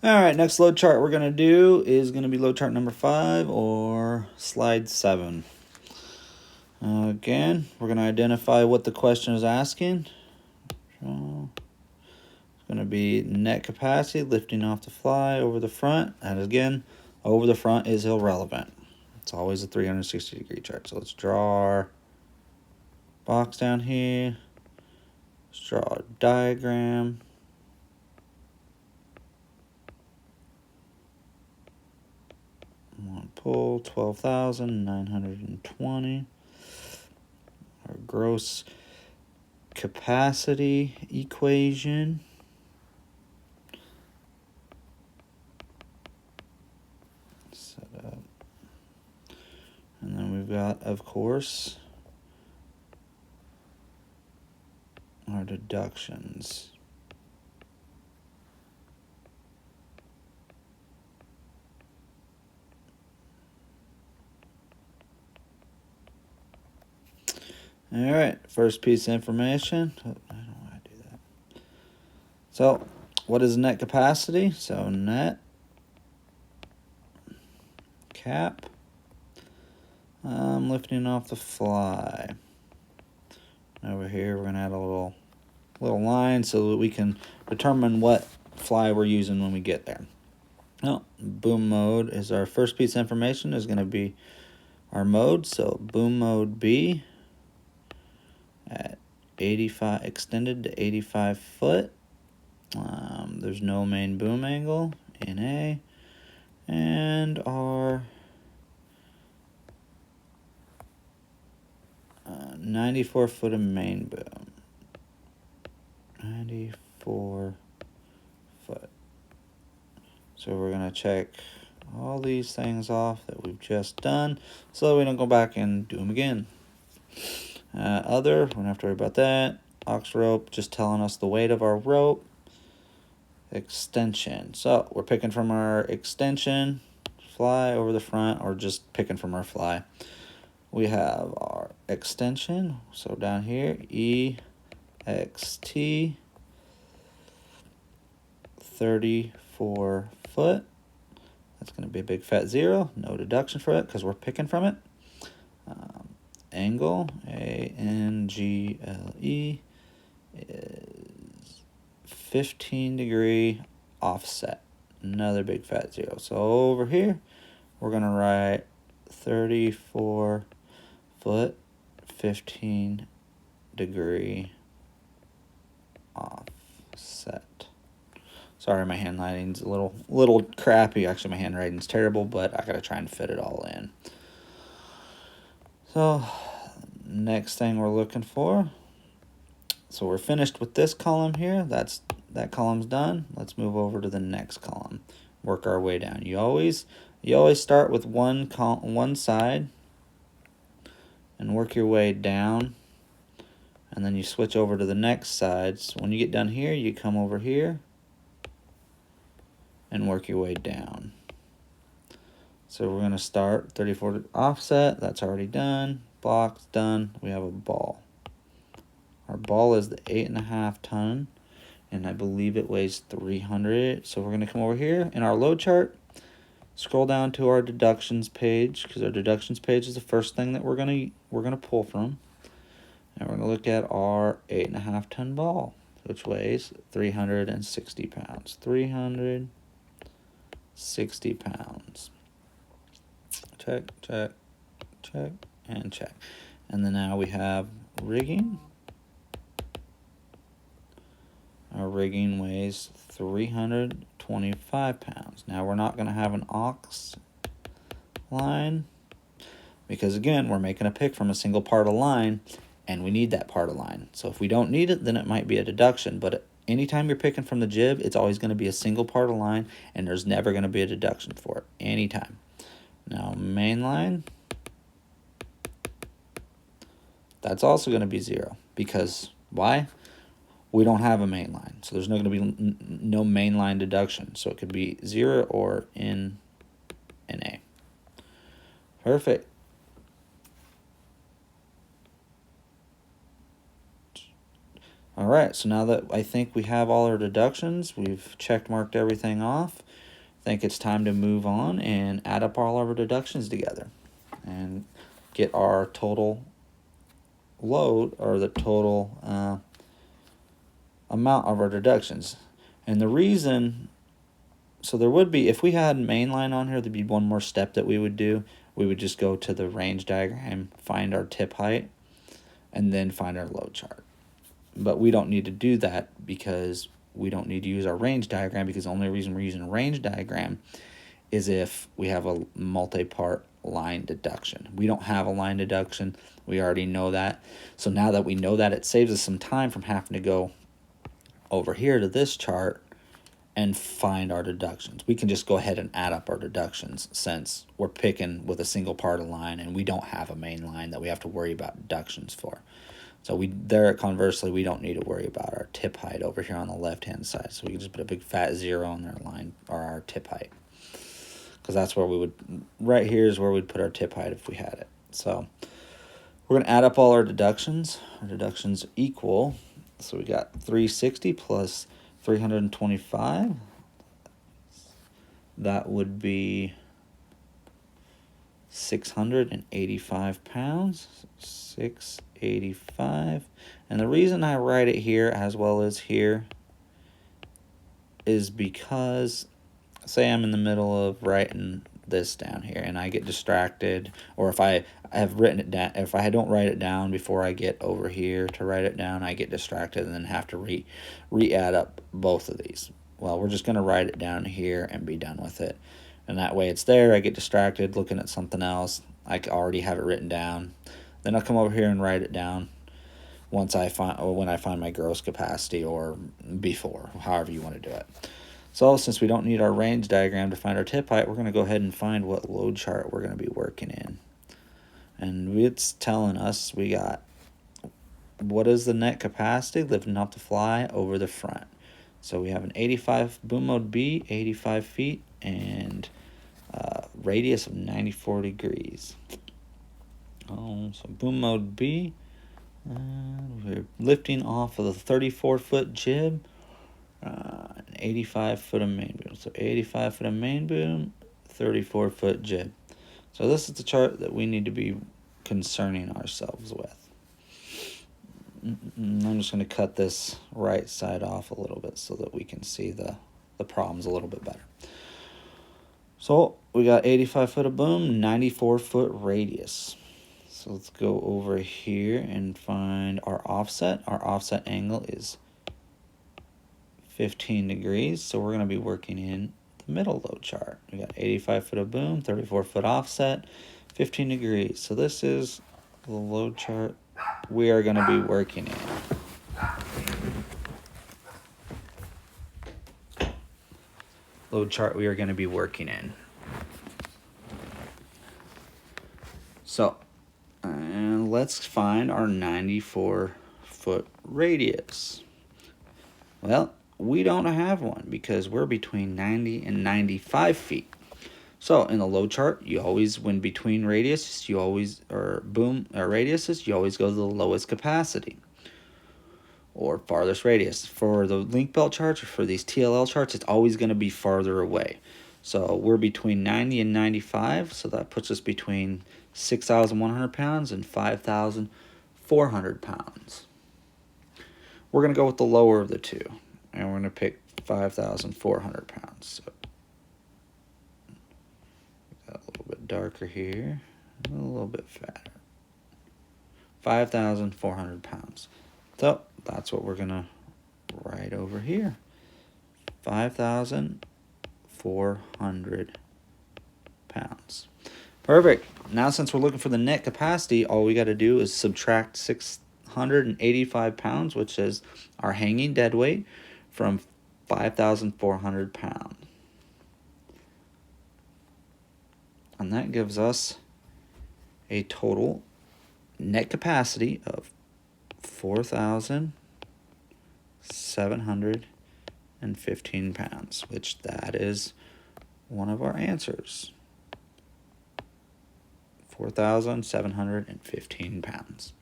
All right, next load chart we're going to do is going to be load chart number 5 or slide 7. Again, we're going to identify what the question is asking. So it's going to be net capacity lifting off the fly over the front. And again, over the front is irrelevant. It's always a 360-degree chart. So let's draw our box down here. Let's draw a diagram. One pull, 12,920. Our gross capacity equation. Set up. And then we've got, of course, our deductions. All right, first piece of information. Oh, I don't know why I do that. So, what is net capacity? So, net cap. Lifting off the fly. Over here, we're going to add a little line so that we can determine what fly we're using when we get there. Well, boom mode is our first piece of information, is going to be our mode. So boom mode B at 85, extended to 85 foot. There's no main boom angle in A. And our 94 foot of main boom. 94 foot. So we're going to check all these things off that we've just done so we don't go back and do them again. Other, we don't have to worry about that. Aux rope, just telling us the weight of our rope. Extension. So we're picking from our extension, fly over the front, or just picking from our fly. We have our extension. So down here, EXT, 34 foot. That's going to be a big fat 0. No deduction for it because we're picking from it. Angle, ANGLE, is 15-degree offset. Another big fat 0. So over here, we're going to write 34 foot, 15-degree offset. Sorry, my handwriting's a little crappy. Actually, my handwriting's terrible, but I gotta try and fit it all in. So, next thing we're looking for. So we're finished with this column here. That column's done. Let's move over to the next column. Work our way down. You always start with one side and work your way down, and then you switch over to the next side. So when you get done here, you come over here and work your way down. So we're going to start 34 offset. That's already done. Block's done. We have a ball. Our ball is the 8.5 ton, and I believe it weighs 300. So we're going to come over here in our load chart, scroll down to our deductions page, because our deductions page is the first thing that we're going to pull from, and we're going to look at our 8.5 ton ball, which weighs 360 pounds. 360 pounds. Check, check, check, and check. And then now we have rigging. Our rigging weighs 325 pounds. Now we're not going to have an aux line because, again, we're making a pick from a single part of line, and we need that part of line. So if we don't need it, then it might be a deduction. But anytime you're picking from the jib, it's always going to be a single part of line, and there's never going to be a deduction for it anytime. Now, main line, that's also going to be 0 because why? We don't have a main line, so there's not going to be no main line deduction. So it could be 0 or in A. Perfect. All right, so now that I think we have all our deductions, we've check marked everything off, I think it's time to move on and add up all of our deductions together and get our total load, or the total amount of our deductions. And the reason, so there would be, if we had mainline on here, there'd be one more step that we would do. We would just go to the range diagram, find our tip height, and then find our load chart. But we don't need to do that because we don't need to use our range diagram, because the only reason we're using a range diagram is if we have a multi-part line deduction. We don't have a line deduction. We already know that. So now that we know that, it saves us some time from having to go over here to this chart and find our deductions. We can just go ahead and add up our deductions since we're picking with a single part of line and we don't have a main line that we have to worry about deductions for. So conversely, we don't need to worry about our tip height over here on the left-hand side. So we can just put a big fat 0 on their line, or our tip height. Because that's where we would, right here is where we'd put our tip height if we had it. So we're going to add up all our deductions. Our deductions equal, so we got 360 plus 325. That would be 685 pounds. 685. And the reason I write it here as well as here is because, say I'm in the middle of writing this down here and I get distracted, or if I have written it down, if I don't write it down before I get over here to write it down, I get distracted and then have to re-add up both of these. Well, we're just going to write it down here and be done with it. And that way it's there. I get distracted looking at something else. I already have it written down. Then I'll come over here and write it down once I find, or when I find my gross capacity, or before, however you want to do it. So since we don't need our range diagram to find our tip height, we're going to go ahead and find what load chart we're going to be working in. And it's telling us we got, what is the net capacity lifting up the fly over the front. So we have an 85 boom mode B, 85 feet, and radius of 94 degrees. So boom mode B, we're lifting off of the 34-foot jib, an 85-foot of main boom. So 85-foot of main boom, 34-foot jib. So this is the chart that we need to be concerning ourselves with. I'm just going to cut this right side off a little bit so that we can see the problems a little bit better. So we got 85 foot of boom, 94 foot radius. So let's go over here and find our offset. Our offset angle is 15 degrees. So we're going to be working in the middle load chart. We got 85 foot of boom, 34 foot offset, 15 degrees. So this is the load chart we are going to be working in. Load chart we are going to be working in. So, let's find our 94-foot radius. Well, we don't have one because we're between 90 and 95 feet. So in the load chart, you always, when between radiuses, you always, or boom or radiuses, you always go to the lowest capacity or farthest radius. For the link belt charts or for these TLL charts, it's always going to be farther away. So we're between 90 and 95, so that puts us between 6,100 pounds and 5,400 pounds. We're going to go with the lower of the two, and we're going to pick 5,400 pounds. So got a little bit darker here, a little bit fatter. 5,400 pounds. So that's what we're going to write over here. 5,400 pounds. Perfect. Now since we're looking for the net capacity, all we got to do is subtract 685 pounds, which is our hanging dead weight, from 5,400 pounds. And that gives us a total net capacity of 4,715 pounds, which that is one of our answers. 4,715 pounds.